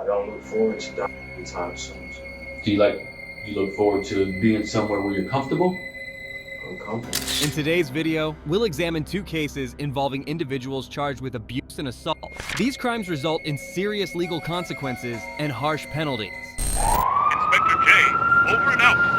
I don't look forward to dying anytime soon. So. Do you look forward to being somewhere where you're comfortable? I'm comfortable. In today's video, we'll examine 2 cases involving individuals charged with abuse and assault. These crimes result in serious legal consequences and harsh penalties. Inspector J, over and out.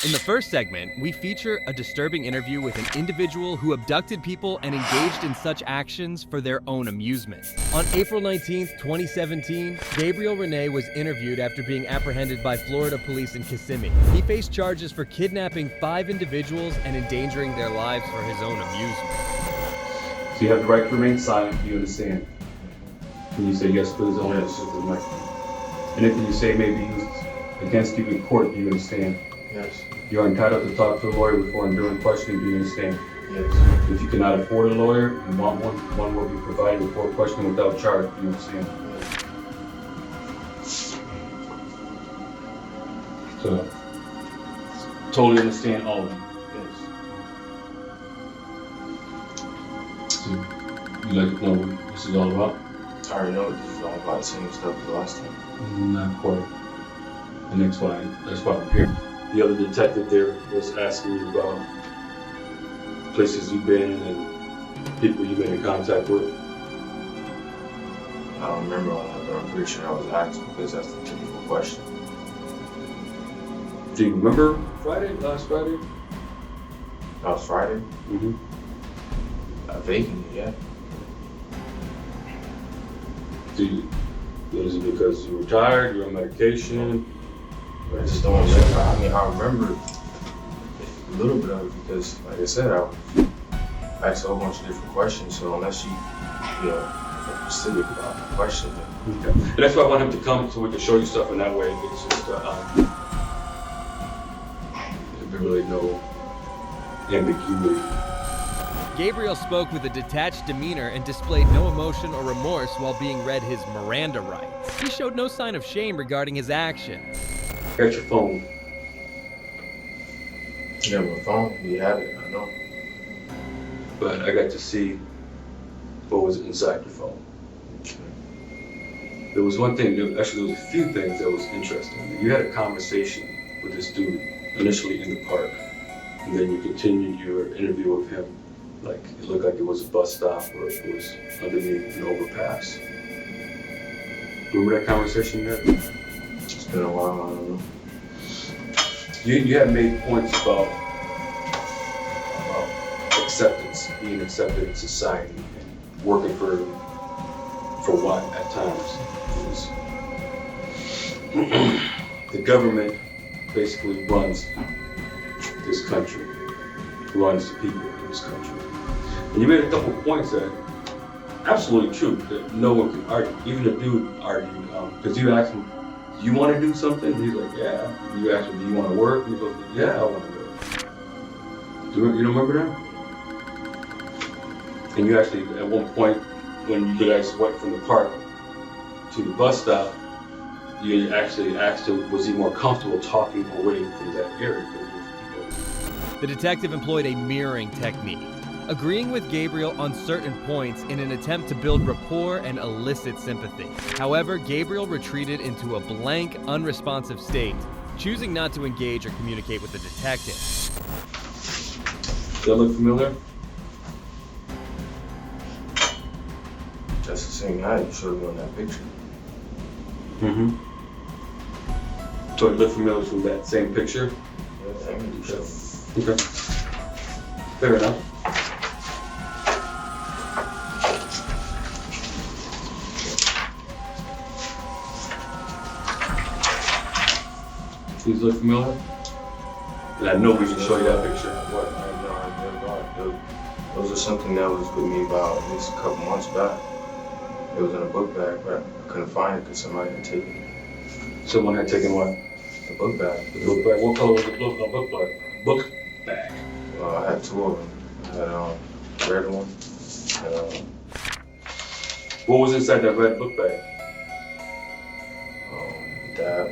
In the first segment, we feature a disturbing interview with an individual who abducted people and engaged in such actions for their own amusement. On April 19, 2017, Gabriel Rene was interviewed after being apprehended by Florida police in Kissimmee. He faced charges for kidnapping 5 individuals and endangering their lives for his own amusement. So you have the right to remain silent, do you understand? Can you say yes, please, only yes. To the microphone? Anything you say may be used against you in court, do you understand? Yes. You are entitled to talk to a lawyer before and during questioning, do you understand? Yes. If you cannot afford a lawyer and want one will be provided before questioning without charge, do you understand? Yes. So, totally understand all of them. Yes. So, you like to know what this is all about? I already know this is all about the same stuff as the last time. Not quite. And that's why I'm here. The other detective there was asking you about places you've been and people you've been in contact with. I don't remember all that, but I'm pretty sure I was asked because that's the typical question. Do you remember last Friday? Last Friday? Mm-hmm. Vaguely, yeah. Was it because you were tired, you were on medication? But I just don't remember. I mean, I remember a little bit of it because, like I said, I asked a whole bunch of different questions. So unless you are specific about the question, Okay. And that's why I want him to come so we can show you stuff in that way. It's just, there's really no ambiguity. Gabriel spoke with a detached demeanor and displayed no emotion or remorse while being read his Miranda rights. He showed no sign of shame regarding his actions. Got your phone. yeah, my phone, we have it, I know. But I got to see what was inside your phone. There was one thing, there was a few things that was interesting. You had a conversation with this dude initially in the park, and then you continued your interview with him. Like, it looked like it was a bus stop or it was underneath an overpass. Remember that conversation you had? It's been a while, I don't know. You had made points about acceptance, being accepted in society, and working for what at times. It was the government basically runs this country, runs the people in this country. And you made a couple of points that absolutely true, that no one can argue. Even the dude argued, because you asked him, do you want to do something? He's like, yeah. You asked him, do you want to work? And he goes, yeah, I want to work. You don't remember that? And you actually, at one point, when you guys went from the park to the bus stop, you actually asked him, was he more comfortable talking away from that area? The detective employed a mirroring technique, agreeing with Gabriel on certain points in an attempt to build rapport and elicit sympathy. However, Gabriel retreated into a blank, unresponsive state, choosing not to engage or communicate with the detective. Does that look familiar? That's the same guy you showed me on that picture. Mm-hmm. So it looked familiar from that same picture? Yeah, I mean, you showed me. Okay. Fair enough. These look familiar? And I know we can show you that picture. What? I have no idea about. Those are something that was with me about at least a couple months back. It was in a book bag, but I couldn't find it because somebody had taken it. Someone had taken what? The book bag. The book bag. What color was the book bag? Book bag. I had 2 of them. I had a red one and What was inside that red book bag? that.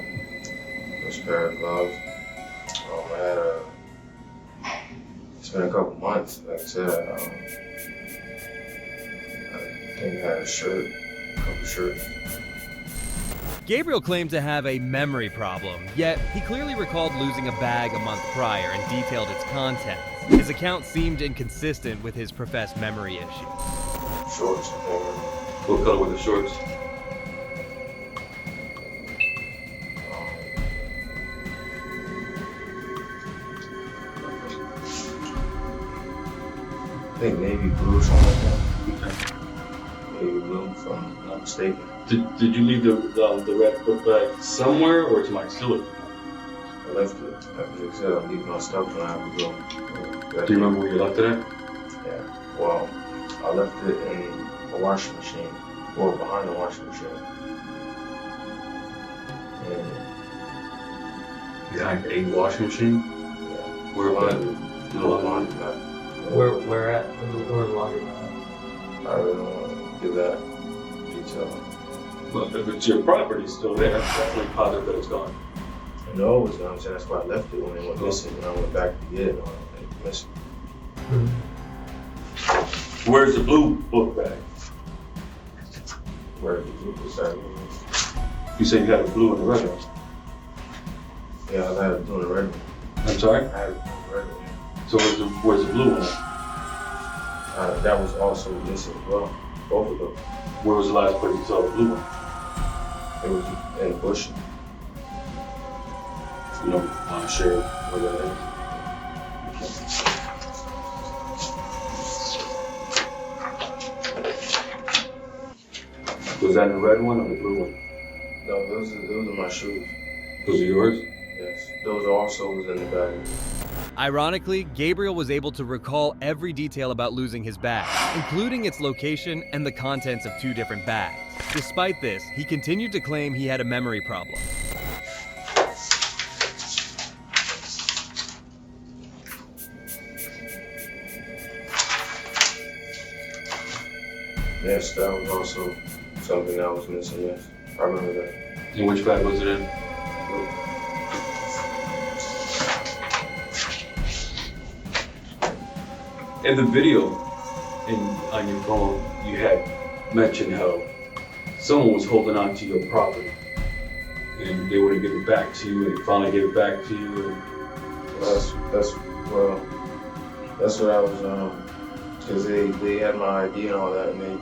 Those pair of gloves. I had it's been a couple months, like I said. had a shirt, a couple shirts. Gabriel claimed to have a memory problem, yet he clearly recalled losing a bag a month prior and detailed its contents. His account seemed inconsistent with his professed memory issues. Shorts, I can't remember. What color were the shorts? I think navy blue or something like that. Navy blue, if I'm not mistaken. Did you leave the red book bag somewhere, or somebody stole it? I left it. Like I said, I leave my stuff when I have to go. Do you remember where you left it at? Yeah. Well, I left it in a washing machine, or behind the washing machine. And Behind a washing machine? yeah, Where about? the laundromat. Where at? Where the laundromat? I really don't want to give that detail. Well, if it's your property still there, that's definitely positive that it's gone. I know it was gone, so that's why I left it when it went missing. When I went back to get it, it went missing. Where's the blue book bag? Where did the blue bag? You said you had a blue and a red one. Yeah, I had it doing the red one. I'm sorry? I had it doing the red one. So where's the blue one? That was also missing as well. Both of them. Where was the last place you saw the blue one? It was in the bush. You don't share where that is? Was that the red one or the blue one? No, those are my shoes. Those are yours? Yes. Those also was in the bag. Ironically, Gabriel was able to recall every detail about losing his bag, including its location and the contents of 2 different bags. Despite this, he continued to claim he had a memory problem. Yes, that was also something that was missing, yes. I remember that. And which bag was it in? In the video on your phone, you had mentioned how someone was holding on to your property and they wouldn't give it back to you, and they finally gave it back to you. And That's what I was, because they had my ID and all that, and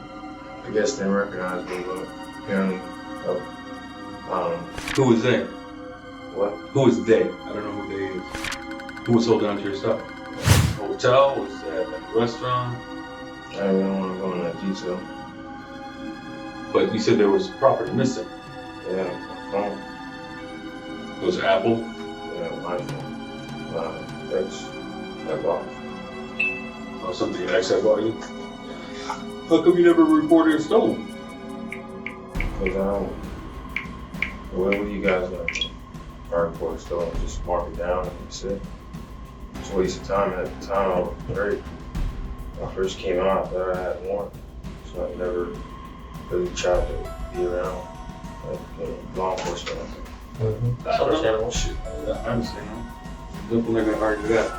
I guess they didn't recognize me, but apparently, I don't know. who was they? What? Who was they? I don't know who they is. Who was holding on to your stuff? A hotel? Was that like a restaurant? I really don't want to go into that detail. But you said there was property missing. Yeah, my phone. Was it Apple? Yeah, my phone. My Xbox. Or something an ex bought you? How come you never reported it stolen? Because I don't. What do you guys report it stolen? Just mark it down and that's it. It's a waste of time. At the time, I was great. When I first came out, I thought I had more. So I never really tried to be around law enforcement. That's understandable. Shit, I understand. Definitely not gonna argue that.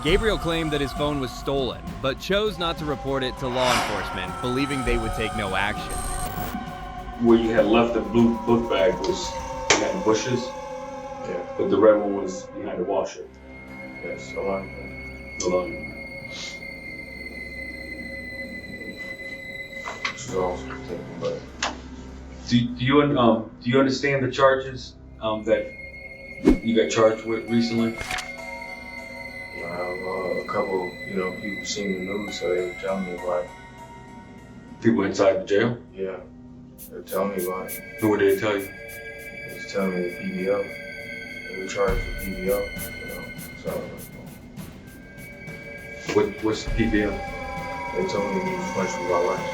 Gabriel claimed that his phone was stolen, but chose not to report it to law enforcement, believing they would take no action. Where you had left the blue book bag was behind the bushes, Yeah. but the red one was behind the washer. Yes, a lot. Which is also thinking, but Do you understand the charges that you got charged with recently? I have a couple, people seen the news, so they were telling me about it. People inside the jail? Yeah, they were telling me about it. Who did they tell you? They was telling me the PBO. They were charged with PBO, so What's the PBL? they told me to use much with my life.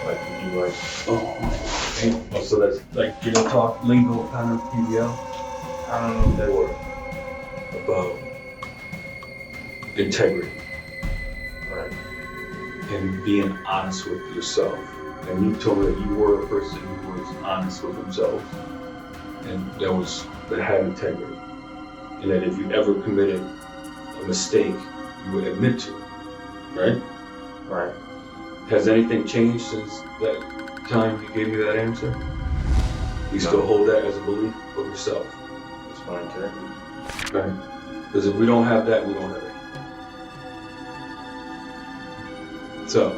Like you do like, Oh, so that's like jail talk, lingo kind of PBL? I don't know if they were. About integrity Right. and being honest with yourself. And you told me that you were a person who was honest with himself and that had integrity. And that if you ever committed a mistake, you would admit to it, right? Right. Has anything changed since that time you gave me that answer? You still hold that as a belief of yourself? That's my integrity. Okay. Because if we don't have that, we don't have anything. So,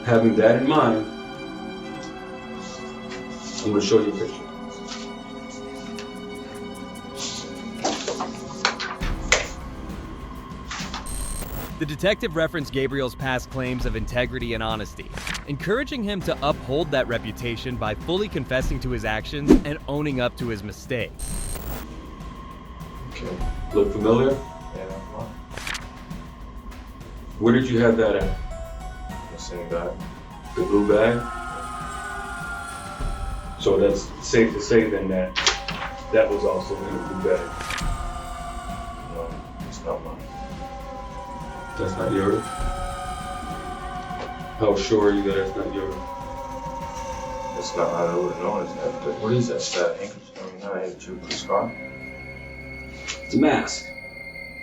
having that in mind, I'm going to show you a picture. The detective referenced Gabriel's past claims of integrity and honesty, encouraging him to uphold that reputation by fully confessing to his actions and owning up to his mistake. Okay. Look familiar? Yeah, that's fine. Where did you have that at? The same guy. The blue bag? So that's safe to say then that that was also in the blue bag. No, it's not mine. That's not yours? How sure are you that it's not yours? That's not how I would have known. Is that? But what is that? Is that handkerchief? I mean, not a handkerchief, but a scarf? It's a mask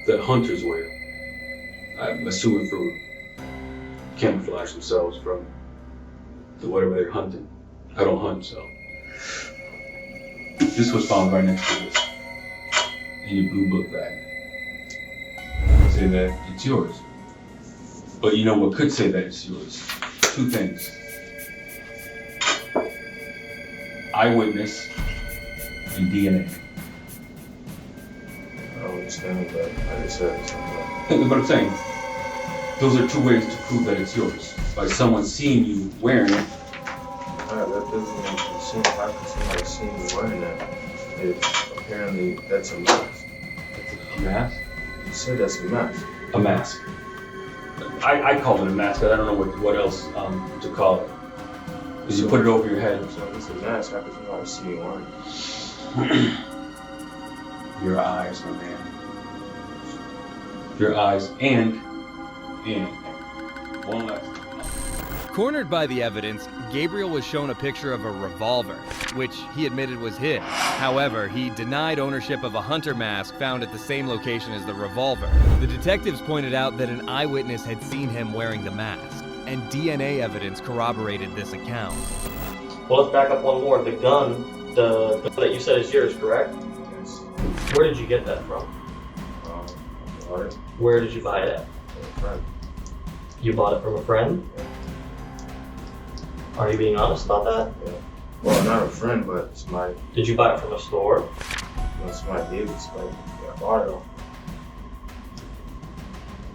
that hunters wear. I'm assuming for camouflage themselves from whatever they're hunting. I don't hunt, so. This was found right next to this in your blue book bag. Say that it's yours. But you know what could say that it's yours? Two things. Eyewitness and DNA. I don't understand, but like I said, it's not mine. Think of what I'm saying. Those are two ways to prove that it's yours. By someone seeing you wearing it. That doesn't make sense. How can somebody see me wearing that? If apparently that's a mask. A mask? You said that's a mask. A mask. I call it a mask. I don't know what else to call it. Because you put it over your head. So if it's a mask, how can somebody see me wearing it? Your eyes, my man. Your eyes and one last thing. Cornered by the evidence, Gabriel was shown a picture of a revolver, which he admitted was his. However, he denied ownership of a hunter mask found at the same location as the revolver. The detectives pointed out that an eyewitness had seen him wearing the mask, and DNA evidence corroborated this account. Well, let's back up one more. The gun that you said is yours, correct? Yes. Where did you get that from? Water. Where did you buy it at? Friend. You bought it from a friend? Yeah. Are you being honest about that? Yeah. Well, not a friend, but it's my. Did you buy it from a store? It's my David's. Like, I bought it off.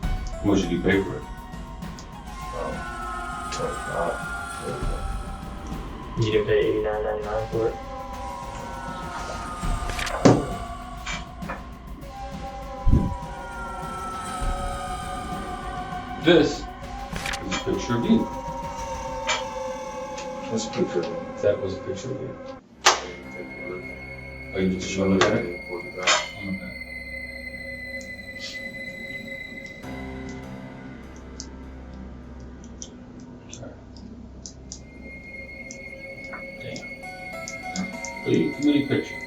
How much did you pay for it? $25. You didn't pay $89.99 for it? This is a picture of you. That's a picture of me. That was a picture of you. Take a look. Are you just showing me that? $40. Sorry. Damn. Too many pictures.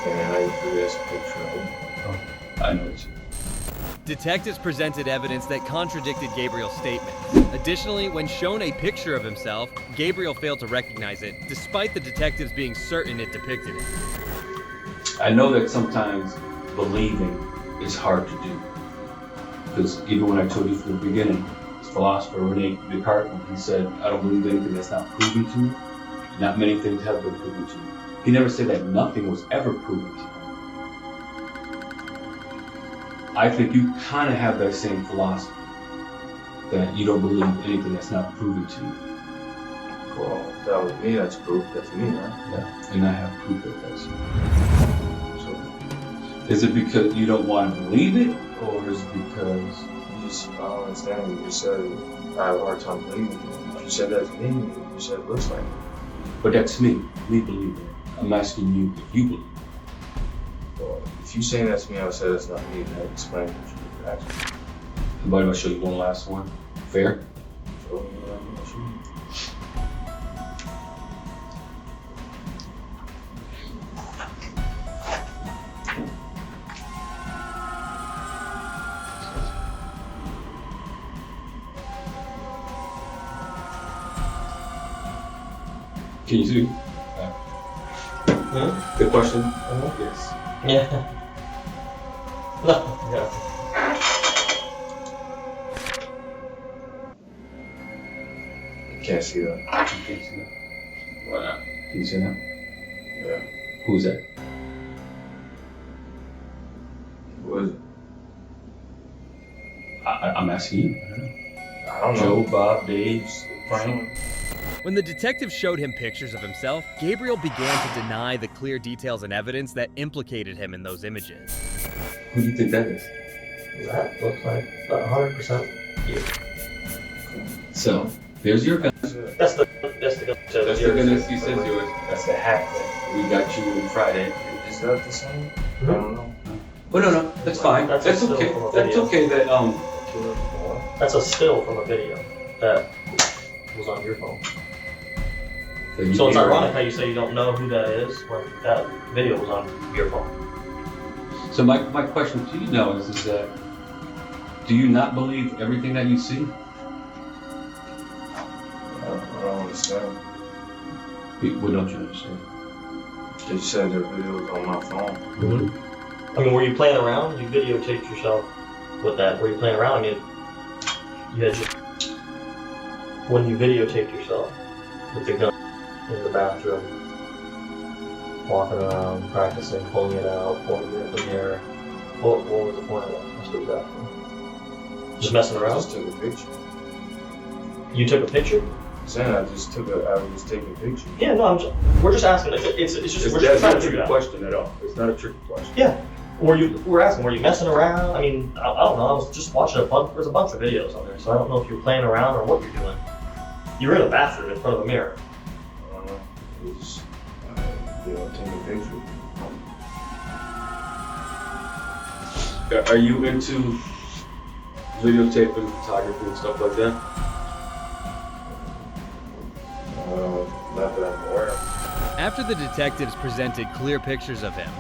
And I agree that's a picture of him. I know it's you. Detectives presented evidence that contradicted Gabriel's statement. Additionally, when shown a picture of himself, Gabriel failed to recognize it, despite the detectives being certain it depicted him. I know that sometimes believing is hard to do. Because even when I told you from the beginning, this philosopher Rene Descartes, when he said, I don't believe anything that's not proven to me, not many things have been proven to me. He never said that nothing was ever proven to him. I think you kind of have that same philosophy, that you don't believe anything that's not proven to you. Well, if that was me, that's proof. That's me, right? Yeah. And I have proof that that's you. So, Is it because you don't want to believe it, or is it because you just, I don't understand. You just said I have a hard time believing it. You said that to me. You said it looks like it. but that's me believing it. I'm asking you if you believe. Well, if you saying that to me, I would say that's not me. That explains what you asked me. How about if I show you one last one? Fair? So, I'm sure. Can you see? The question? Yes. Yeah. No. Yeah. Can't see that. You can't see that. Why not? Can you see that? Yeah. Who's that? Who is it? I'm asking you. I don't know. Joe, Bob, Dave, Frank. When the detective showed him pictures of himself, Gabriel began to deny the clear details and evidence that implicated him in those images. Who do you think that is? That looks like 100% you. So, there's your gun. That's the gun. That's the gun that you said yours. That's the hack that we got you on Friday. Is that the same? Mm-hmm. I don't know. Oh, no, that's fine. That's That's still okay. from a That's video. okay that, That's a still from a video that was on your phone. So it's ironic how you say you don't know who that is when that video was on your phone. So my question to you now is that, do you not believe everything that you see? I don't understand. What don't you understand? You said the video was on my phone. Mm-hmm. I mean, were you playing around? You videotaped yourself with that. Were you playing around? You had just, when you videotaped yourself with the gun in the bathroom, walking around, practicing, pulling it out, pointing it in the mirror. What was the point of that? What was that? Just messing I around? just took a picture. You took a picture? I'm saying I was just taking a picture. Yeah, no, we're just asking. It's just, we're just trying to figure it out. question at all. It's not a tricky question. Yeah. We're asking, were you messing around? I mean, I don't know. I was just watching there's a bunch of videos on there, so I don't know if you're playing around or what you're doing. You were in a bathroom in front of a mirror. I don't know. It was, taking a picture. Are you into videotaping, photography, and stuff like that? Not that I'm aware of. After the detectives presented clear pictures of him,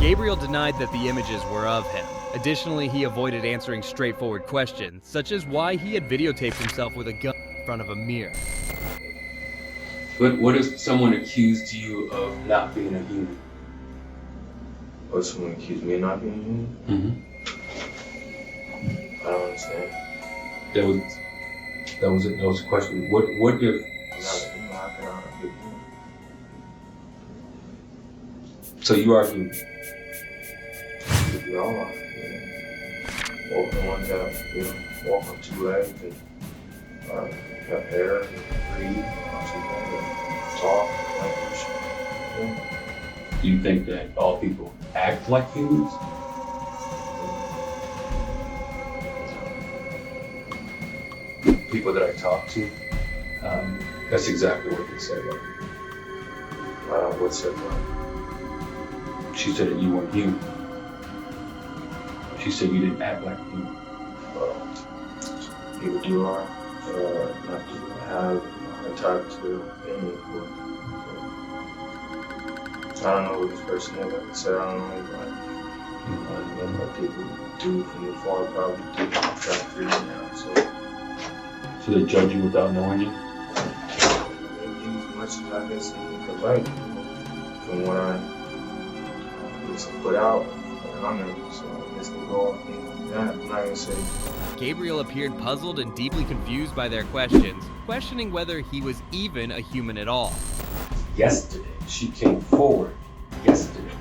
Gabriel denied that the images were of him. Additionally, he avoided answering straightforward questions, such as why he had videotaped himself with a gun in front of a mirror. But what if someone accused you of not being a human? Or someone accused me of not being human? I don't understand. That was a question. What if? I'm not a human. How can I not be human? So you are human. We all are. Walking one down, walk on two legs and have hair and breathe, and talk, language. Do you think that all people act like humans? People that I talk to, that's exactly what they said. What's that about? She said that you weren't human. She said you didn't act like a human. People do not have a type to opinion for. I don't know who this person is. Like I said, I don't know anybody. I don't know what people do from afar, probably do try to figure it out. So they judge you without knowing you? They do as much as I guess they could like, from what I put out on them. So I guess they go off and that. I'm not gonna say. Gabriel appeared puzzled and deeply confused by their questions, questioning whether he was even a human at all. Yesterday, she came forward. Yesterday.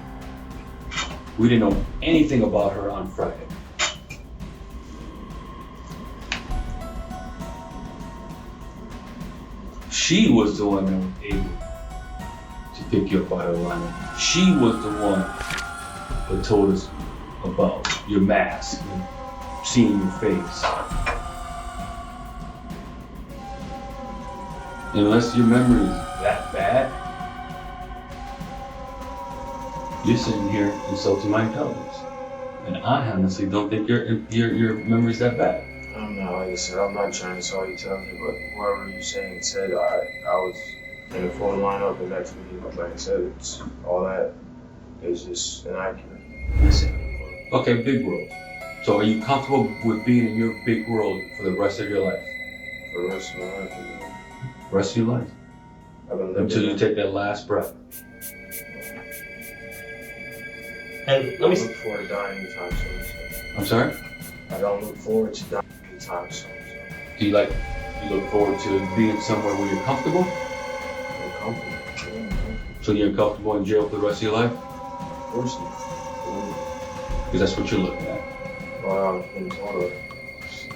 We didn't know anything about her on Friday. She was the one that was able to pick you up out of the lineup. She was the one that told us about your mask and seeing your face. Unless your memory is that bad, You're sitting here insulting my intelligence. And I honestly don't think your memory's that bad. I'm not, like I said, I'm not trying to solve you, tell you, but whoever you saying said, I was in the phone lineup and next meeting, but like I said, it's all that is just inaccurate. Listen. Okay, big world. So are you comfortable with being in your big world for the rest of your life? For the rest of my life, Rest of your life? I've been living Until you take that last breath. And I don't look forward to dying anytime soon. So. I'm sorry? I don't look forward to dying anytime soon. Do you look forward to being somewhere where you're comfortable? I'm comfortable. Yeah, I'm comfortable. So you're comfortable in jail for the rest of your life? Of course not. Because that's what you're looking at. Well, I've been told of.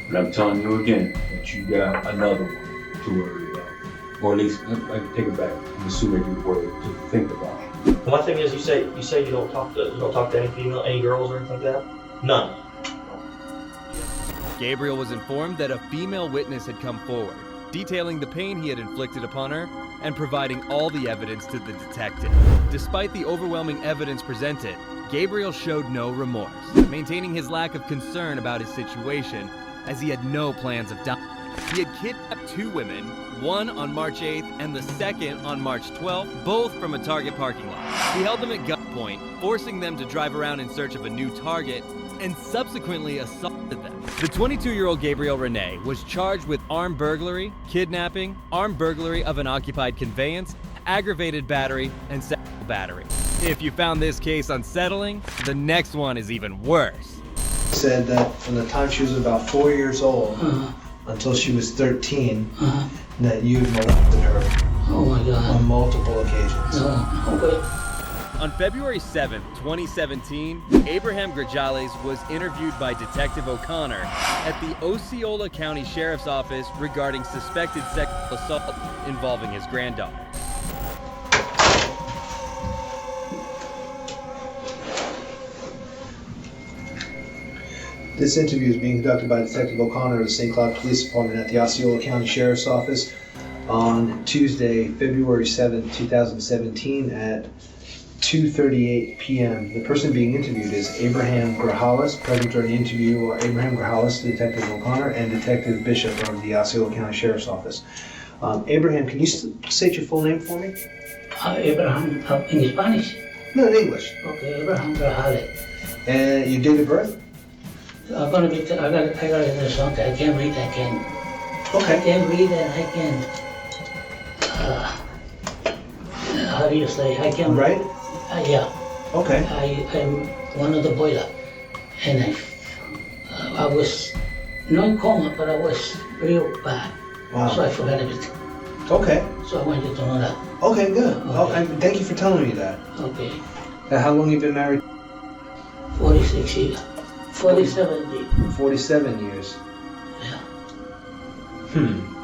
And I'm telling you again that you got another one to worry about. Or at least, I take it back. I'm assuming you word to think about. one thing is, you say you don't talk to any girls or anything like that. None. Gabriel was informed that a female witness had come forward, detailing the pain he had inflicted upon her and providing all the evidence to the detective. Despite the overwhelming evidence presented, Gabriel showed no remorse, maintaining his lack of concern about his situation as he had no plans of dying. He had kidnapped 2 women, one on March 8th and the second on March 12th, both from a Target parking lot. He held them at gunpoint, forcing them to drive around in search of a new target, and subsequently assaulted them. The 22-year-old Gabriel Rene was charged with armed burglary, kidnapping, armed burglary of an occupied conveyance, aggravated battery, and sexual battery. If you found this case unsettling, the next one is even worse. Said that from the time she was about 4 years old until she was 13, that you molested her Oh my God. on multiple occasions. Okay. On February 7th, 2017, Abraham Grajales was interviewed by Detective O'Connor at the Osceola County Sheriff's Office regarding suspected sexual assault involving his granddaughter. This interview is being conducted by Detective O'Connor of the St. Cloud Police Department at the Osceola County Sheriff's Office on Tuesday, February 7th, 2017 at 2:38 p.m. The person being interviewed is Abraham Grajales. Present during the interview are Abraham Grajales, Detective O'Connor, and Detective Bishop of the Osceola County Sheriff's Office. Abraham, can you state your full name for me? Abraham, in Spanish. No, in English. Okay, Abraham Grajales. And your date of birth? I gotta get this song. I can't read. I Okay. can't read and I can. How do you say? I can. Right? Yeah. Okay. I'm one of the boiler, and I was not in coma, but I was real bad. Wow. So I forgot everything. Okay. So I want you to know that. Okay, good. Okay. Oh, thank you for telling me that. Okay. How long you been married? 46 years. 47 years. 47 years. Yeah.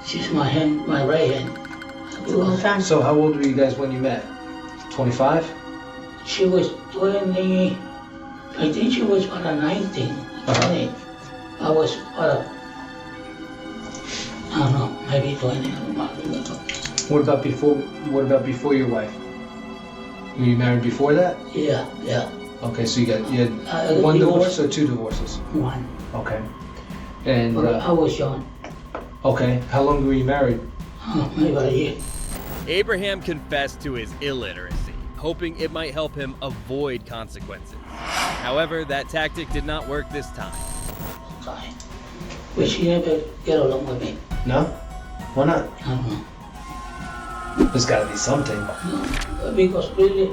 She's my hand, my right hand. So how old were you guys when you met? 25? She was 20, I think she was about 19, 20. I was about, I don't know, maybe 20, I don't remember. What about before your wife? Were you married before that? Yeah. Okay, so you had one divorce or 2 divorces? One. Okay. And But I was young. okay, how long were you married? Maybe about a year. Abraham confessed to his illiteracy, hoping it might help him avoid consequences. However, that tactic did not work this time. Sorry. But she never get along with me. No? Why not? I don't know. There's gotta be something. No, because really,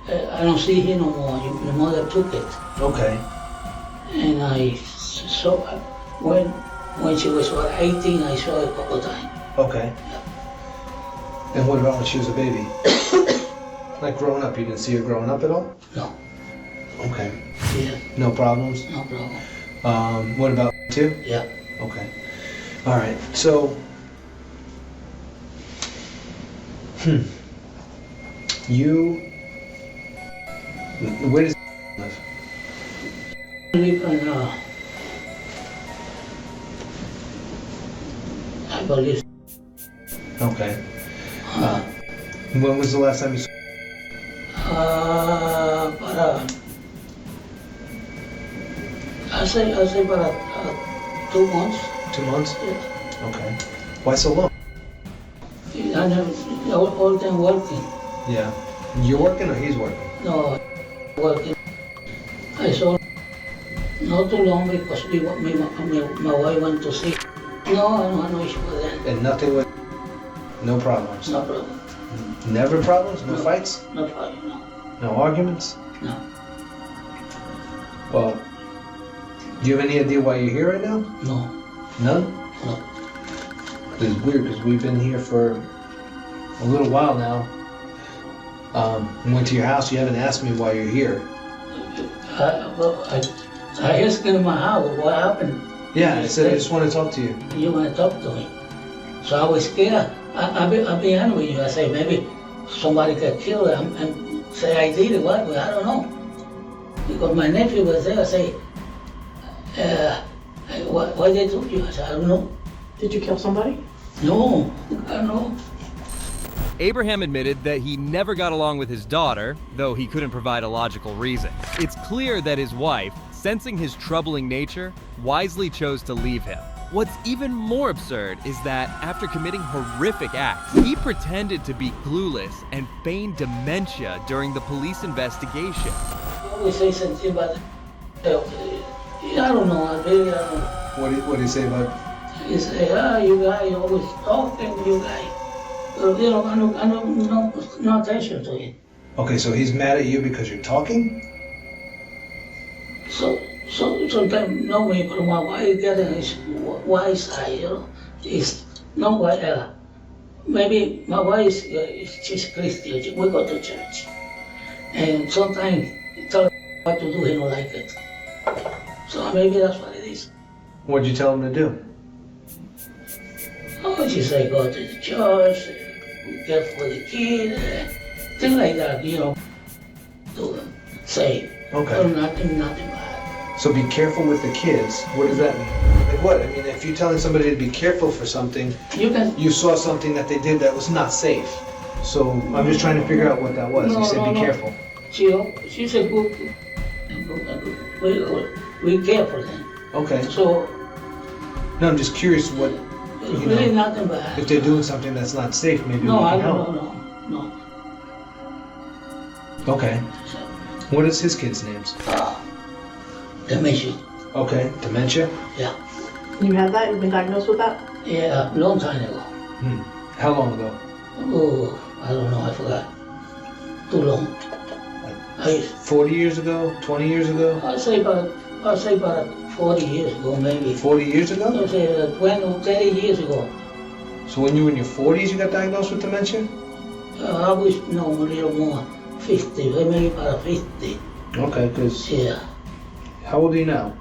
I don't see her no more. Your mother took it. Okay. And I saw her when she was about 18, I saw her a couple times. Okay. And what about when she was a baby? Like growing up, you didn't see her growing up at all? No. Okay. Yeah, No problems? no problem. What about 2? Yeah. Okay. All right. So, where does live? I live in, I believe, Okay. When was the last time you saw? I say about 2 months. 2 months? Yeah. Okay. Why so long? I never, all time working. Yeah. You're working or he's working? No, working. I saw not too long because my wife went to see. No, I don't have no issue with that. And nothing with, no problems? No problem. Never problems? No No. fights? No problem, no. No arguments? No. Well, do you have any idea why you're here right now? No. None? No. It's weird because we've been here for a little while now. Went to your house, you haven't asked me why you're here. I just came to my house. What happened? Yeah, I said I just want to talk to you. You want to talk to me. So I was scared. I'll be honest with you. I say maybe somebody got killed and say I did it. What? I don't know. Because my nephew was there. I say, why they took you? I said, I don't know. Did you kill somebody? No, I don't know. Abraham admitted that he never got along with his daughter, though he couldn't provide a logical reason. It's clear that his wife, sensing his troubling nature, wisely chose to leave him. What's even more absurd is that after committing horrific acts, he pretended to be clueless and feigned dementia during the police investigation. I always say something about I don't know. I really don't know. What do you say about? He say, you guys always talking, you guys. You know, I don't no attention to it. Okay, so he's mad at you because you're talking? So sometimes no me, but my wife getting his wise side, you know. It's no why maybe my wife she's Christian. We go to church, and sometimes tell her what to do. He don't like it. So maybe that's what it is. What'd you tell him to do? Oh, she say go to the church, care for the kid, things like that, you know. To say, Okay. oh, nothing bad. So be careful with the kids. What does that mean? Like what? I mean, if you're telling somebody to be careful for something, You can. you saw something that they did that was not safe. So I'm just trying to figure out what that was. You said be careful. She said good. We careful then. Okay. So No, I'm just curious what, you really know, nothing bad. if they're doing something that's not safe, maybe No, we I can help. don't know. No. Okay. What is his kids' names? Dementia. Okay. Dementia? Yeah. You had that? You've been diagnosed with that? Yeah, long time ago. How long ago? Oh, I don't know. I forgot. Too long. 40 years ago? 20 years ago? I'll say about 40 years ago, maybe. 40 years ago? I'll say 20 or 30 years ago. So when you were in your 40s, you got diagnosed with dementia? I was no a little more 50, maybe about 50. Okay, because Yeah. how old are you now?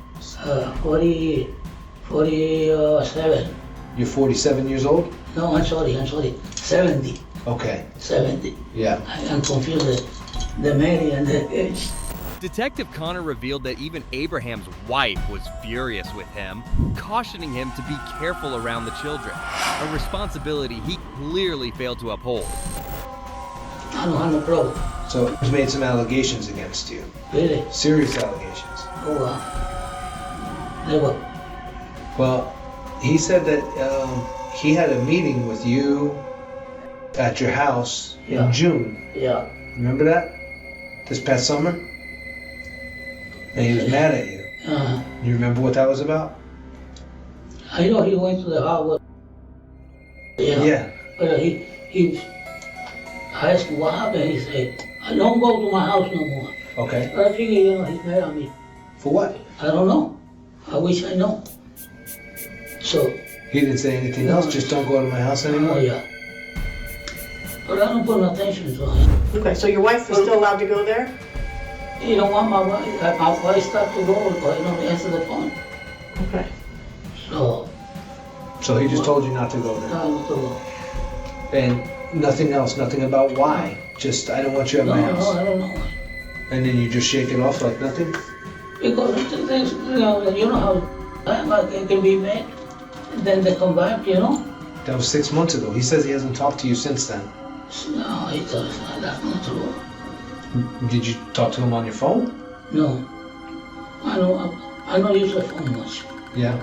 47. You're 47 years old? No, I'm sorry. 70. Okay. 70. Yeah. I'm confused the Mary and the age. Detective Connor revealed that even Abraham's wife was furious with him, cautioning him to be careful around the children, a responsibility he clearly failed to uphold. I don't have no problem. So he's made some allegations against you. Really? Serious allegations. Oh, wow. Never. Well, he said that he had a meeting with you at your house Yeah. in June. Yeah. Remember that? This past summer? And he was mad at you. You remember what that was about? I know he went to the house. Yeah. But he I asked him what happened. He said, I don't go to my house no more. Okay. But I figure, he's mad at me. For what? I don't know. I wish I know. So, He didn't say anything else, just don't go to my house oh anymore? yeah. But I don't put no attention to him. Okay, so your wife was still allowed to go there? You don't want my wife start to go, but you don't answer the phone. Okay. So, So he just told you not to go there? not to go. And nothing else, nothing about why? Just, I don't want you at No, my house? I don't know. And then you just shake it off like nothing? Because things, you know how they can be mad, and then they come back, you know? That was 6 months ago. He says he hasn't talked to you since then. No, he does not. That's not true. Did you talk to him on your phone? No. I don't use the phone much. Yeah.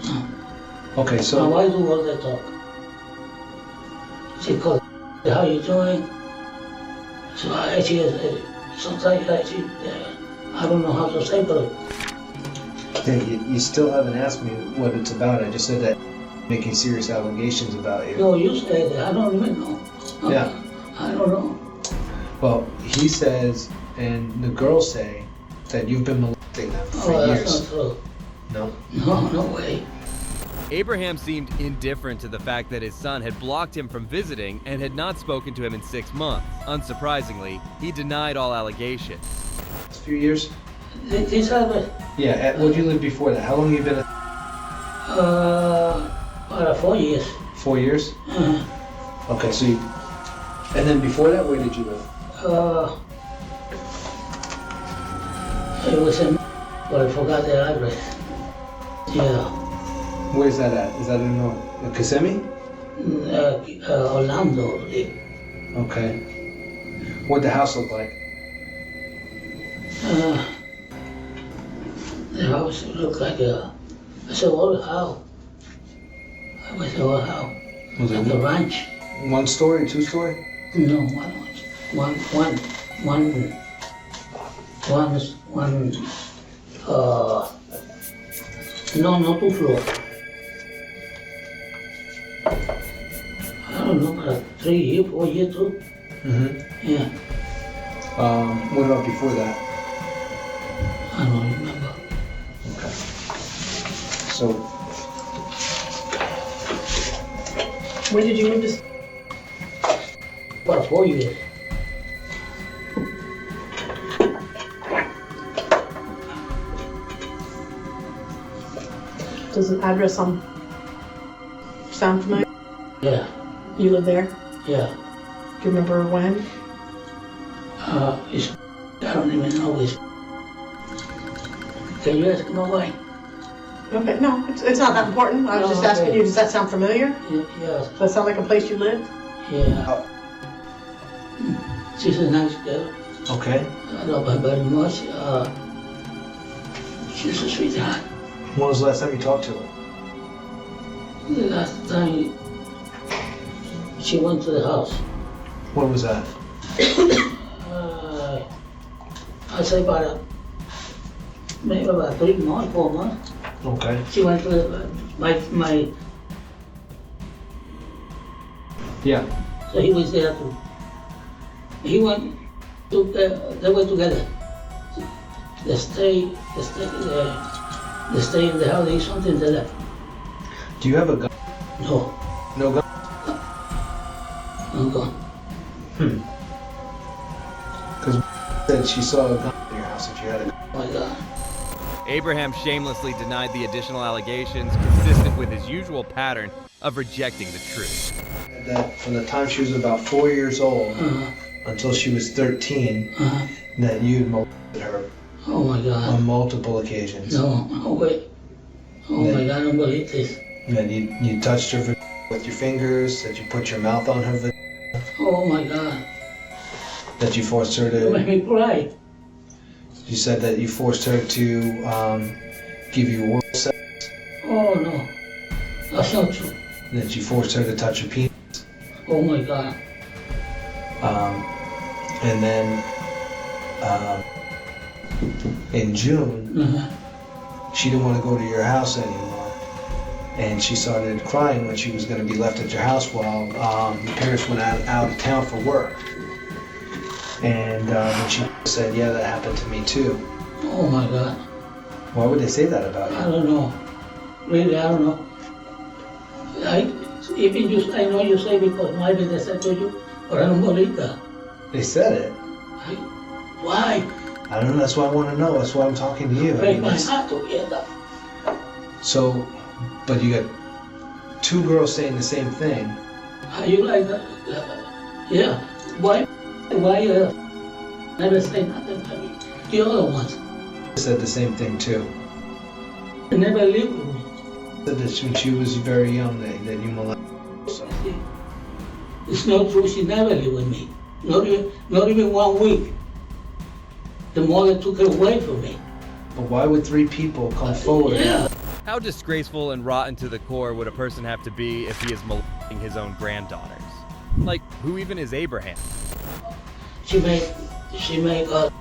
No. Okay, My so wife do all the talk. She calls, how you doing? So sometimes I don't know how to say, but hey, you still haven't asked me what it's about. I just said that making serious allegations about you. no, you said it. I don't even know. Yeah. I don't know. Well, he says, and the girls say that you've been molesting them for Oh, that's years. not true. No. No, no way. Abraham seemed indifferent to the fact that his son had blocked him from visiting and had not spoken to him in 6 months. Unsurprisingly, he denied all allegations. A few years? This happened, Yeah. Where'd you live before that? How long you been? about 4 years. 4 years? Okay, so you, and then before that, where did you live? It was in, but I forgot the address. Yeah. Where's that at? Is that in Kissimmee? Orlando. Okay. What'd the house look like? The house looked like it's an old house. It was an old house. Was it Like a ranch. 1 story, 2 story? No, no, 2 floors. I don't know, about 3 years, 4 years too. Mm-hmm. Yeah, What about before that? I don't remember. Okay. So, When did you move to? About 4 years. Does an address sound familiar? Yeah, You live there? yeah. Do you remember when? It's, I don't even know it's. Can you ask my wife? Okay, no, it's not that important. I was No, just asking okay. you, does that sound familiar? Yes, Does that sound like a place you lived? yeah. She's a nice girl. okay. I love her very much. She's a sweetheart. When was the last time you talked to her? The last time she went to the house, When was that? I say maybe about 3 months, 4 months. Okay. She went to my Yeah. so he was there too. He went to they were together. They stay in the house. They something they left. Do you have a gun? No, No gun? I'm gone. Because said she saw a gun in your house if you had a gun. Oh my God. Abraham shamelessly denied the additional allegations, consistent with his usual pattern of rejecting the truth. That from the time she was about 4 years old until she was 13, that you'd molested her Oh my God. on multiple occasions. No, wait. Oh my God, I don't believe this. That you touched her with your fingers, that you put your mouth on her, Oh my God. that you forced her You make to. me cry. You said that you forced her to give you oral sex, Oh no. That's not true. that you forced her to touch your penis. Oh my God. And then in June, she didn't want to go to your house anymore. And she started crying when she was going to be left at your house while your parents went out of town for work. And when she said, yeah, that happened to me too. Oh my God. Why would they say that about I you? don't know. Really, I don't know. I know you say because maybe they said to you, but I don't believe that. They said it. Why? I don't know. That's why I want to know. That's why I'm talking to you. I Break mean, my it's- heart to hear that. so, but you got 2 girls saying the same thing. Are you like that? Yeah. Why never say nothing to me? The other ones, They said the same thing too. they never live with me. Said that when she was very young, that you molested her. So. It's not true, she never lived with me. Not even 1 week. the mother took it away from me. But why would 3 people come forward? Yeah. How disgraceful and rotten to the core would a person have to be if he is molesting his own granddaughters? Like, who even is Abraham? She make us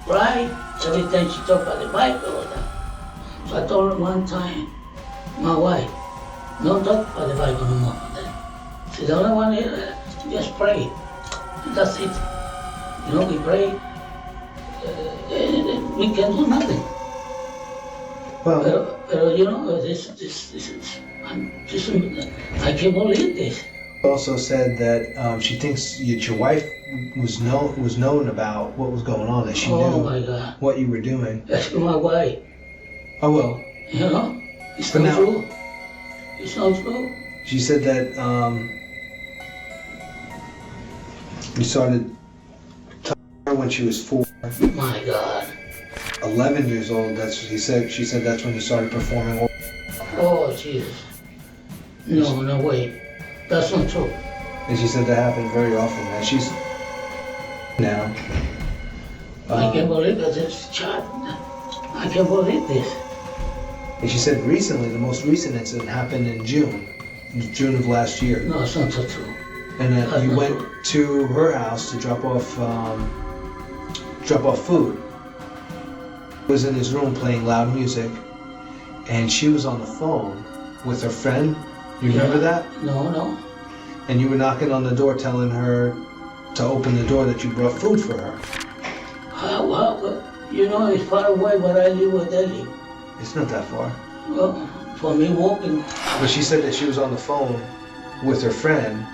cry every time she talk about the Bible or that. So I told her one time, my wife, don't talk about the Bible no more. She don't want to hear that. Just pray. That's it. You know, we pray. We can do nothing. Well, But you know, this is, I can't believe this. also said that she thinks your wife was known about what was going on, that she Oh knew my God. what you were doing. That's my wife. Oh well, You know, it's But not now- true. It's not true. she said that you started touching her when she was 4, My God. 11 years old. That's what he said. She said that's when you started performing. Oh Jesus. No, no way. That's not true. And she said that happened very often. And she's now. I can't believe that this child. I can't believe this. And she said recently, the most recent incident happened in June of last year. No, it's not so true. And that you went to her house to drop off food. Was in his room playing loud music, and she was on the phone with her friend. You remember that? No. And you were knocking on the door, telling her to open the door, that you brought food for her. Well, you know, it's far away where I live, where they live. It's not that far. Well, for me walking, But she said that she was on the phone with her friend,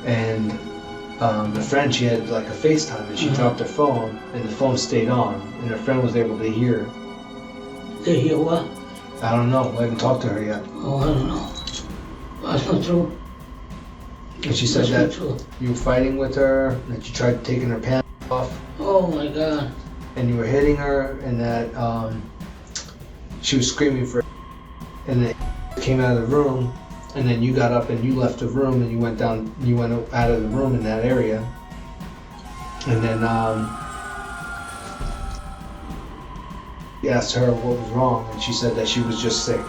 and the friend, she had like a FaceTime, and she dropped her phone, and the phone stayed on, and her friend was able to hear. they hear what? I don't know. I haven't talked to her yet. Oh, I don't know. That's not true. And she said That's that not true. you were fighting with her, that you tried taking her pants off, Oh my God. and you were hitting her, and that she was screaming for, and then came out of the room, and then you got up and you left the room, and you went out of the room in that area, and then you asked her what was wrong, and she said that she was just sick,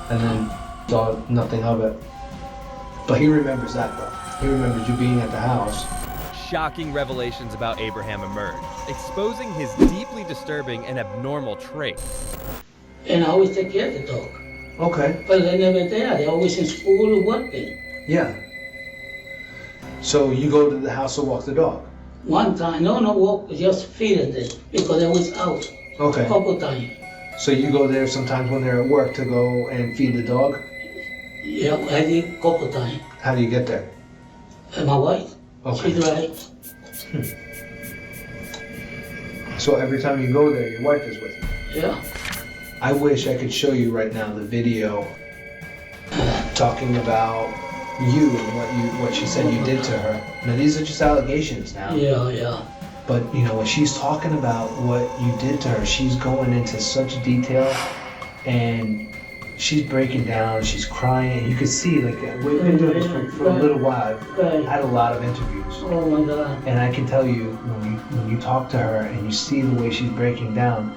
and then thought nothing of it. But he remembers that though. He remembers you being at the house. Shocking revelations about Abraham emerged, exposing his deeply disturbing and abnormal traits. And I always take care of the dog. Okay. But they're never there. They're always in school or working. Yeah. So you go to the house to walk the dog. One time, no walk, just feeding them because they was out. Okay. A couple times. So you go there sometimes when they're at work to go and feed the dog? Yeah, I did a couple times. How do you get there? And my wife, Okay. she drives. So every time you go there, your wife is with you? Yeah. I wish I could show you right now the video talking about you and what she said you did to her. Now these are just allegations now. Yeah. But you know, when she's talking about what you did to her, she's going into such detail, and she's breaking down, she's crying. You can see, like, we've been doing this for a little while. Right. I had a lot of interviews. Oh my God. And I can tell you, when you talk to her and you see the way she's breaking down,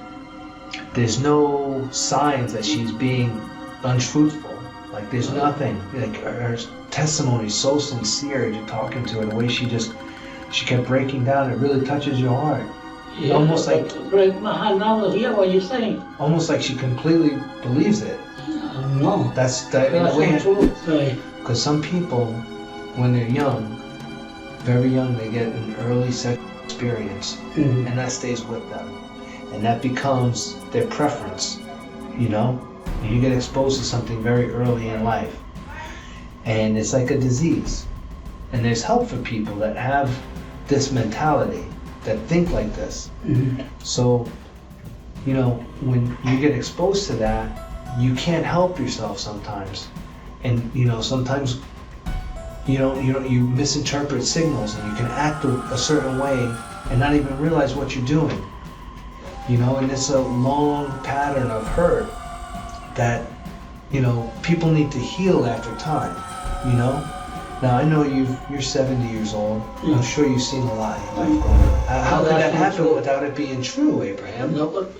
there's no signs that she's being untruthful. Like, there's nothing. Like, her testimony is so sincere. You're talking to her, the way she kept breaking down. It really touches your heart. Yeah, Almost like- break my heart now to hear what you're saying. Almost like she completely believes it. No. That's That's not true. Right. Because some people, when they're young, very young, they get an early sexual experience, Mhm. and that stays with them, and that becomes their preference. You know, you get exposed to something very early in life, and it's like a disease. And there's help for people that have this mentality, that think like this. Mhm. So, you know, when you get exposed to that, you can't help yourself sometimes. And, you know, sometimes, you misinterpret signals, and you can act a certain way and not even realize what you're doing. You know, and it's a long pattern of hurt that, you know, people need to heal after time, you know? Now, I know you're 70 years old. I'm sure you've seen a lot in your life growing up. How could that happen laughing without it being true, Abraham. No, but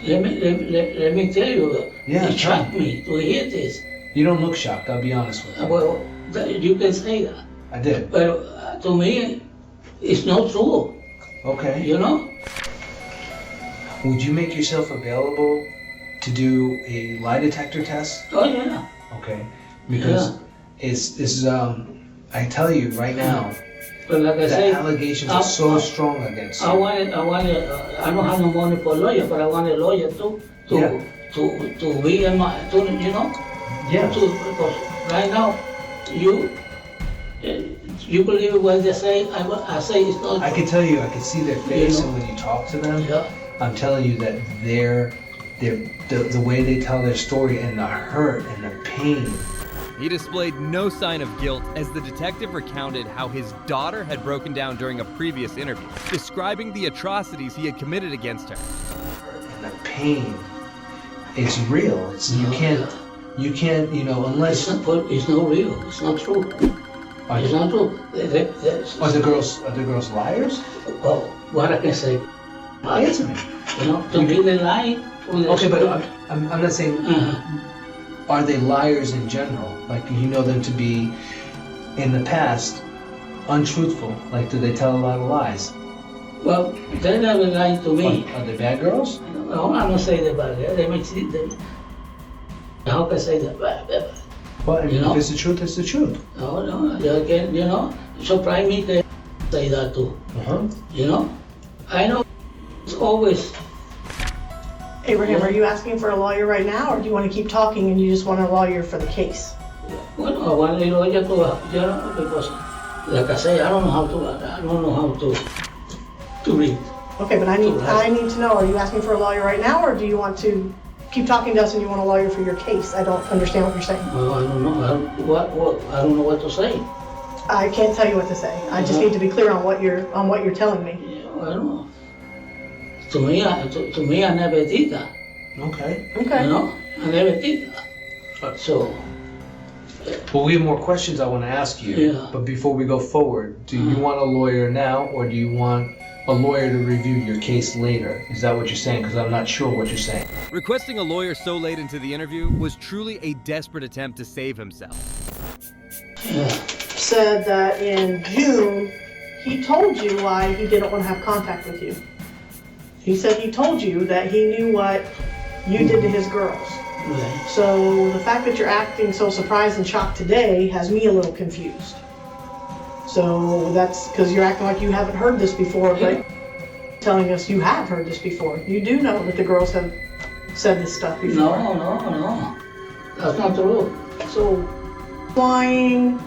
let me tell you, Yeah, it tell shocked me to hear this. You don't look shocked, I'll be honest with you. Well, you can say that, I did. but to me, it's not true. Okay. You know? Would you make yourself available to do a lie detector test? Oh yeah. Okay. Because it's I tell you right now, But like I the say, allegations are so strong against you. I don't have no money for a lawyer, but I want a lawyer to be in my, you know? Yeah. Because right now, you believe what they say, I say it's not. I can tell you, I can see their face, You know. and when you talk to them, Yeah. I'm telling you that the way they tell their story and the hurt and the pain. He displayed no sign of guilt as the detective recounted how his daughter had broken down during a previous interview, describing the atrocities he had committed against her. And the pain, it's real. It's you can't, unless. It's not real. It's not true. It's not true. Are the girls liars? Well, what I can say, Answer me. you know, to me they lie. Okay, but I'm not saying. Uh-huh. Are they liars in general? Like you know them to be, in the past, untruthful. Like do they tell a lot of lies? Well, they never lied to me. Are they bad girls? No, I'm not saying that bad. They may see them. How can I say that bad? Well, I mean, You know? if it's the truth, it's the truth. No, you can, you know, surprise me they say that too. You know, I know it's always. Abraham, are you asking for a lawyer right now, or do you want to keep talking and you just want a lawyer for the case? Well, I want a lawyer to, you know, because, like I say, I don't know how to read. Okay, but I need to know, are you asking for a lawyer right now, or do you want to keep talking to us and you want a lawyer for your case? I don't understand what you're saying. Well, I don't know. I don't know what to say. I can't tell you what to say. I just need to be clear on what you're telling me. Yeah, I don't know. To me, I never did that. Okay. Okay. You know, I never did that. So, Well, we have more questions I want to ask you. Yeah. But before we go forward, do you want a lawyer now, or do you want a lawyer to review your case later? Is that what you're saying? Because I'm not sure what you're saying. Requesting a lawyer so late into the interview was truly a desperate attempt to save himself. yeah. Said that in June, he told you why he didn't want to have contact with you. He said he told you that he knew what you did to his girls. Right. So the fact that you're acting so surprised and shocked today has me a little confused. So that's because you're acting like you haven't heard this before, but telling us you have heard this before. You do know that the girls have said this stuff before. No. That's not true. So lying,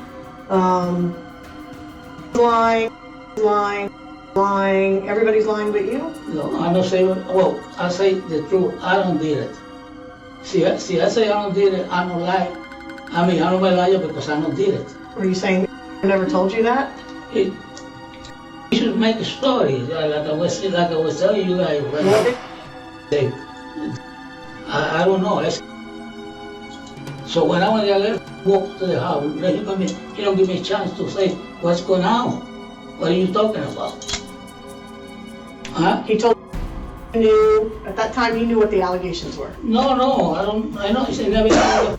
lying, everybody's lying but you? No, I don't say. Well, I say the truth. I don't did it. See, I say I don't did it. I don't lie. I mean, I don't lie because I don't did it. Are you saying I never told you that? You should make a story, like I was telling you guys. I don't know. So when I went there, I walked to the house. He don't give me a chance to say what's going on. What are you talking about? Huh? He told you knew, at that time you knew what the allegations were. No, I don't. I know. He said never.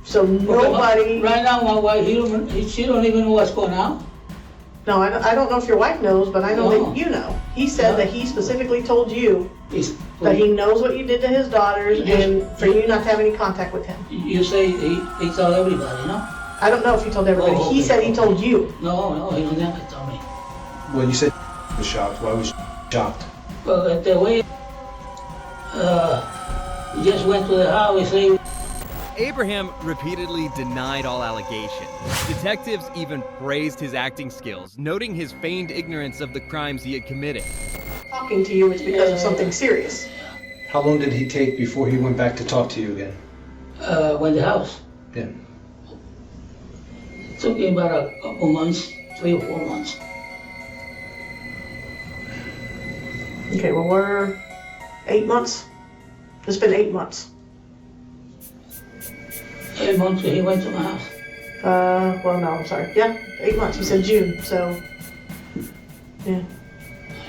So nobody, Right now, my wife, she don't even know what's going on. no, I don't know if your wife knows, but I know No. that you know. He said No. that he specifically told you It's, that he knows what you did to his daughters Yes. and for you not to have any contact with him. You say he told everybody, no? I don't know if he told everybody. Oh, He okay. said he told you. No, he don't never tell me. When you said was shocked, why was you shocked? But the way he just went to the house, he said, Abraham repeatedly denied all allegations. Detectives even praised his acting skills, noting his feigned ignorance of the crimes he had committed. Talking to you, it's because of something serious. How long did he take before he went back to talk to you again? went to the house. Yeah. It took him about a couple months, 3 or 4 months. Okay, well, we're 8 months. It's been 8 months. 8 months he went to my house. Well, no, I'm sorry. Yeah, 8 months. You said June, so yeah.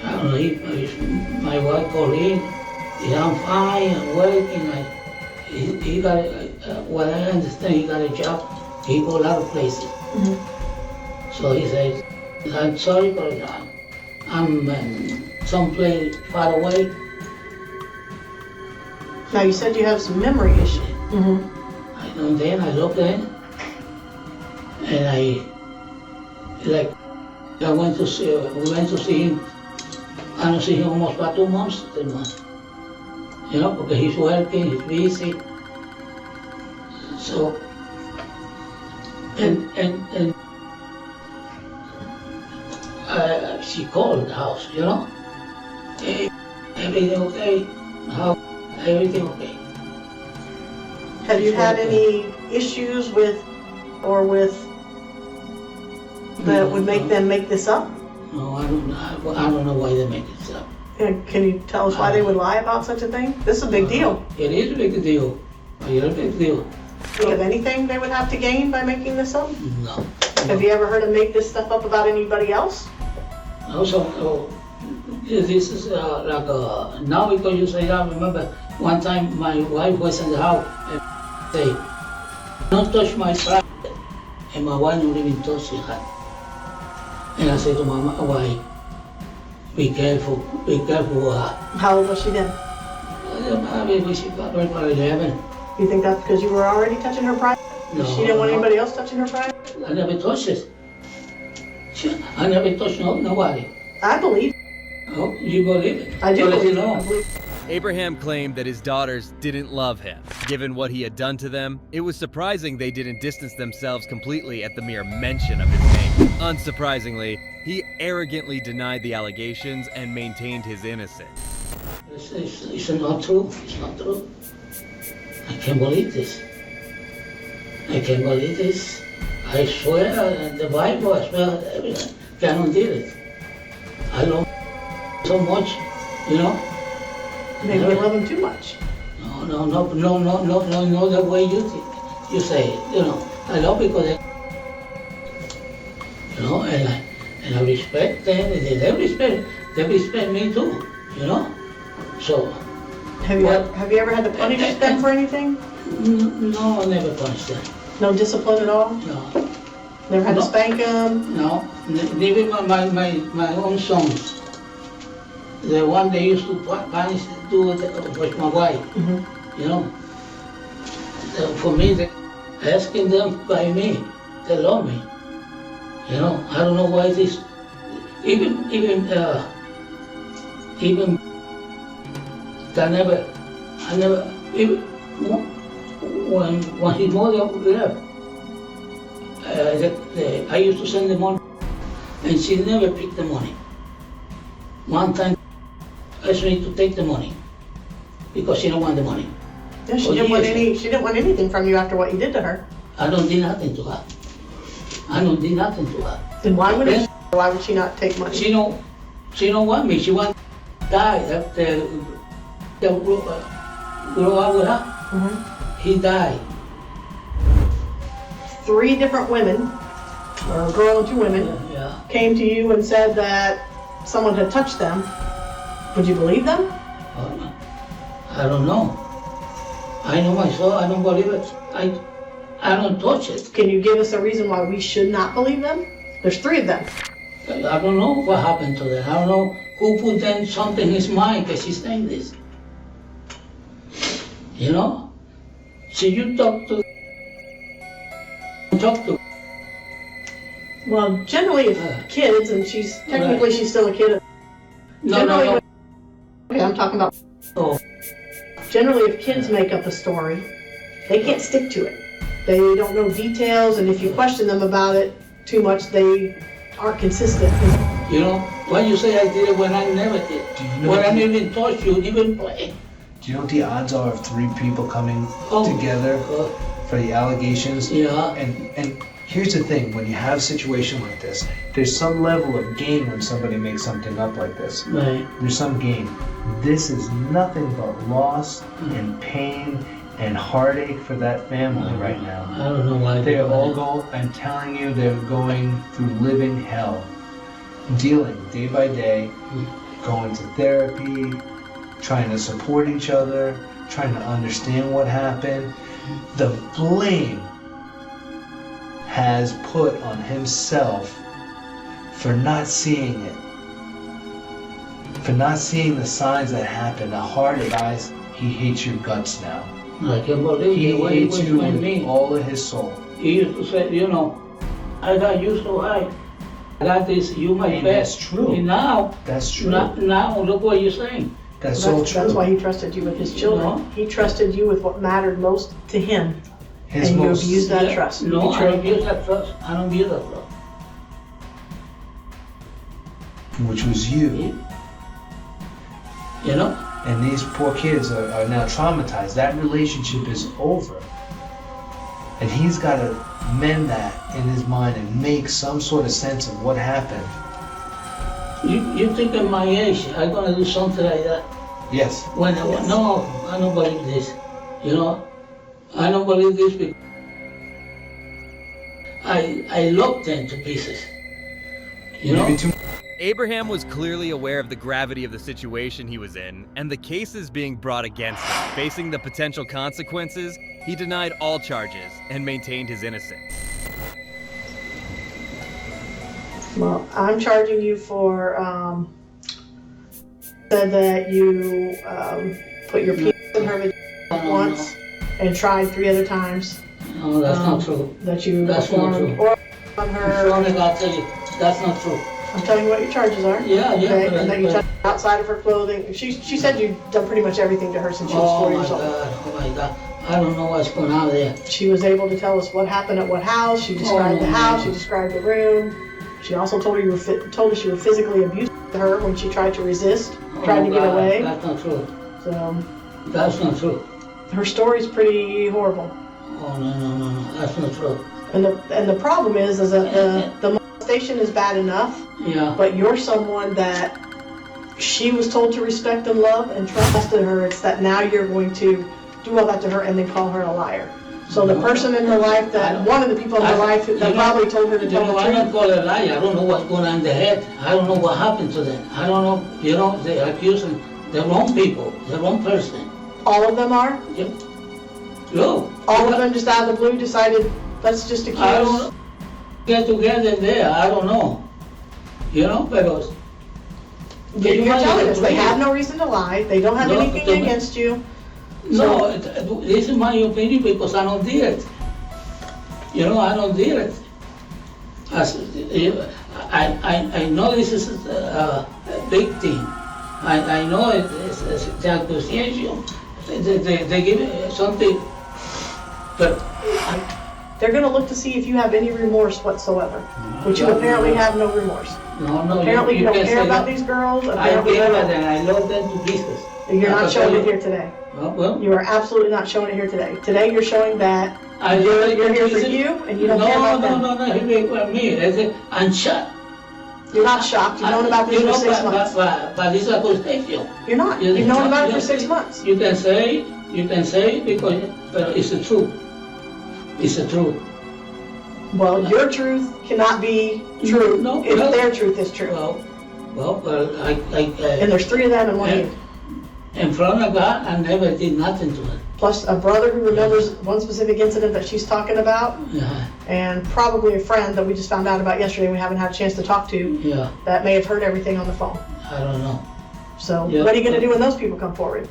I don't know, my wife called in, he said, I'm fine, I'm working. He got, what I understand, he got a job. He go a lot of places. So he said, I'm sorry, but I'm someplace far away. Now you said you have some memory issues. And then I looked at him, and I went to see, we went to see him. I don't see him almost about 2 months, 3 months. You know, because he's working, he's busy. So, and she called the house, you know. Hey, everything okay? How? Everything okay? Have you had any issues with that would make them make this up? No, I don't know why they make it up. And can you tell us why they would lie about such a thing? This is a big deal. It is a big deal. It's a big deal. Think of anything they would have to gain by making this up? No. Have you ever heard them make this stuff up about anybody else? Also, this is now because you say that, remember one time my wife was in the house and say, don't touch my private. And my wife wouldn't even touch her. And I said to my wife, be careful, be careful. How old was she then? Maybe she got right by 11. You think that's because you were already touching her private? No, She didn't want anybody else touching her private? I never touched it. I never touched nobody. I believe. Oh, you believe it? I do So let believe. you know. I believe. Abraham claimed that his daughters didn't love him. Given what he had done to them, it was surprising they didn't distance themselves completely at the mere mention of his name. Unsurprisingly, he arrogantly denied the allegations and maintained his innocence. It's not true. It's not true. I can't believe this. I can't believe this. I swear, the Bible, I swear, everything. Cannot do it. I love so much, you know. Maybe you love him too much. No, the way you think, you say it, you know. I love because you know, and I respect them, and they respect me too, you know. So. Have you ever had to punish them for anything? No, I never punished them. No discipline at all? No. Never had to spank them? No, even my own sons. The one they used to punish was my wife, you know. For me, asking them by me, they love me. You know, I don't know why this, even I never, even when his mother left, I used to send the money, and she never picked the money. One time, I asked me to take the money, because she didn't want the money. Yeah, she didn't want anything from you after what you did to her. I don't do nothing to her. I don't do nothing to her. Then why would she not take money? She don't want me. She want to die. That grow up with her. He died. 3 different women, or a girl and 2 women, Yeah. came to you and said that someone had touched them. Would you believe them? I don't know. I know myself. I don't believe it. I don't touch it. Can you give us a reason why we should not believe them? There's 3 of them. I don't know what happened to them. I don't know who put them something in his mind that she's saying this. You know? So you talk to. Well, generally, if kids, and technically she's still a kid. No. Okay, I'm talking about. Oh. Generally, if kids make up a story, they can't stick to it. They don't know details, and if you question them about it too much, they aren't consistent. You know, why you say I did it when I never did? When I didn't even touch you, even play. Do you know what the odds are of 3 people coming Oh. together for the allegations? Yeah. And here's the thing, when you have a situation like this, there's some level of gain when somebody makes something up like this. Right. There's some gain. This is nothing but loss and pain and heartache for that family right now. I don't know why They all go, I'm telling you, they're going through living hell. Dealing day by day going to therapy, trying to support each other, trying to understand what happened. The blame has put on himself for not seeing it, for not seeing the signs that happened. The heart of eyes, he hates your guts now. I can believe He the way he hates was you with with me. all of his soul. He used to say, you know, I got you so high. I got this, you my And best. that's true. And now, That's true. now look what you're saying. That's so true. That's why he trusted you with his children. No. He trusted you with what mattered most to him. His And you most, abused that Yeah. trust. No, You I don't betrayed use that trust. I don't use that trust. which was you. You know? And these poor kids are now traumatized. That relationship is over. And he's got to mend that in his mind and make some sort of sense of what happened. You think at my age, I'm gonna do something like that? Yes. When no, I don't believe this. You know? I don't believe this because I love them to pieces. You know? Me too. Abraham was clearly aware of the gravity of the situation he was in and the cases being brought against him. Facing the potential consequences, he denied all charges and maintained his innocence. Well, I'm charging you for, said that you put your penis in her vagina once and tried 3 other times. No, that's not true. That you That's not performed true. oral on her. Veronica, I'll tell you, that's not true. I'm telling you what your charges are. Yeah, yeah, Okay, but- and that you but- touched outside of her clothing. She said you've done pretty much everything to her since she was 4 years old. Oh my God. I don't know what's going on there. She was able to tell us what happened at what house. She described the no, house. no. She described the room. She also told her told us you were physically abusing her when she tried to resist, tried to get God, away. That's not true. So That's not true. her story's pretty horrible. Oh, no. That's not true. And the problem is that the molestation is bad enough, Yeah. but you're someone that she was told to respect and love and trusted her. It's that now you're going to do all that to her and then call her a liar. So the person in her life one of the people in her life that probably told her to tell the I don't truth. call a liar. I don't know what's going on in the head. I don't know what happened to them. I don't know, they're accusing the wrong people, the wrong person. All of them are? No. All of them just out of the blue decided, let's just accuse. I don't get together there. I don't know. Because You're telling us they have no reason to lie. They don't have No, anything don't- against you. No, this is my opinion because I don't do it. I don't do it. I know this is a big thing. I know it's the accusation. They give it something, but They're going to look to see if you have any remorse whatsoever, which you apparently have no remorse. no. Apparently you don't can care say about that. these girls. I Apparently care you about don't. them. I love them to pieces. You're I not can showing tell it you. here today. Well, You are absolutely not showing it here today. Today you're showing that I you're love here for pieces. you and you don't care about them. No. He make me. I'm shot. You're not shocked. You've known about this for 6 months. But it's accusation. You're not. You've known about it for 6 months. You can say because it's the truth. It's the truth. Well, your truth cannot be true No, if well- their truth is true. Well, And there's 3 of them and 1 of you. in front of God, I never did nothing to them. Plus a brother who remembers one specific incident that she's talking about, Yeah, and probably a friend that we just found out about yesterday we haven't had a chance to talk to, yeah, that may have heard everything on the phone. I don't know. So Yeah. what are you going to do when those people come forward?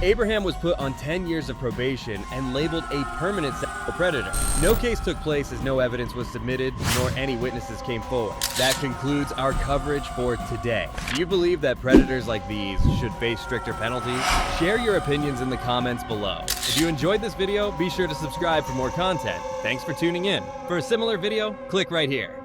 Abraham was put on 10 years of probation and labeled a permanent sexual predator. No case took place as no evidence was submitted, nor any witnesses came forward. That concludes our coverage for today. Do you believe that predators like these should face stricter penalties? Share your opinions in the comments below. If you enjoyed this video, be sure to subscribe for more content. Thanks for tuning in. For a similar video, click right here.